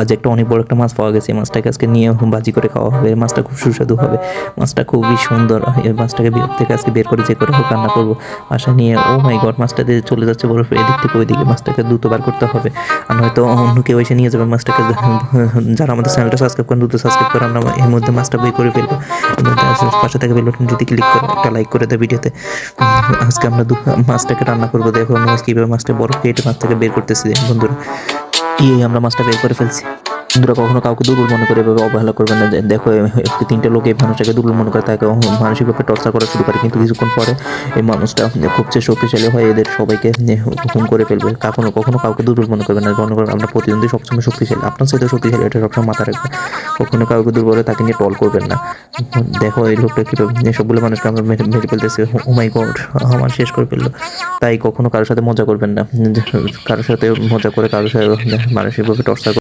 আজ একটা অনেক বড় একটা মাছ পাওয়া গেছে। মাছটাকে আজকে নিয়ে ভাজি করে খাওয়া হবে। মাছটা খুব সুস্বাদু হবে, মাছটা খুবই সুন্দর। এই মাছটাকে বিরক্ত থেকে আজকে বের করে যে করে হোক রান্না করবো বাসায় নিয়ে। ও মাই গড, মাছটা দিয়ে চলে যাচ্ছে বরফ এদিক থেকে ওইদিকে। মাছটাকে দ্রুত বার করতে হবে, আর নয়তো অন্য কেউ এসে নিয়ে যাবে মাছটাকে। যারা আমাদের চ্যানেলটা সাবস্ক্রাইব করেন দ্রুত সাবস্ক্রাইব করে, আমরা এর মধ্যে মাছটা বের করে ফেলবো। এর মধ্যে পাশে থেকে বেল বাটন যদি ক্লিক করে একটা লাইক করে দেয় ভিডিওতে। আজকে আমরা মাছটাকে রান্না করবো। দেখো আমি কীভাবে মাছটা বরফ কেটে মাছ থেকে বের করতেছি বন্ধুরা। আমরা মাছটা বের করে ফেলছি। বন্ধুরা, কখনো কাউকে দুর্বল মনে করে এভাবে অবহেলা করবেন না। দেখো একটি তিনটে লোক এই মানুষটাকে দুর্বল মনে করে, তাকে মানসিকভাবে টর্চার করা শুরু করে, কিন্তু কিছুক্ষণ পরে এই মানুষটা খুব যে শক্তিশালী হয় এদের সবাইকে হুকুম করে ফেলবে। কখনো কখনো কাউকে দুর্বল মনে করবেন না। মনে করেন আমরা প্রতিদ্বন্দ্বী সবসময় শক্তিশালী, আপনার সাথে শক্তিশালী, এটা সবসময় মাথা রাখবেন। কখনো কাউকে দুর্বল হলে তাকে নিয়ে টল করবেন না। দেখো এই লোকটা কীভাবে সবগুলো মানুষকে আমরা মেরে ফেলতেছে। ও মাই গড, আমার শেষ করে ফেললো। তাই কখনো কারোর সাথে মজা করবেন না। কারোর সাথে মজা করে কারোর সাথে মানসিকভাবে টর্চার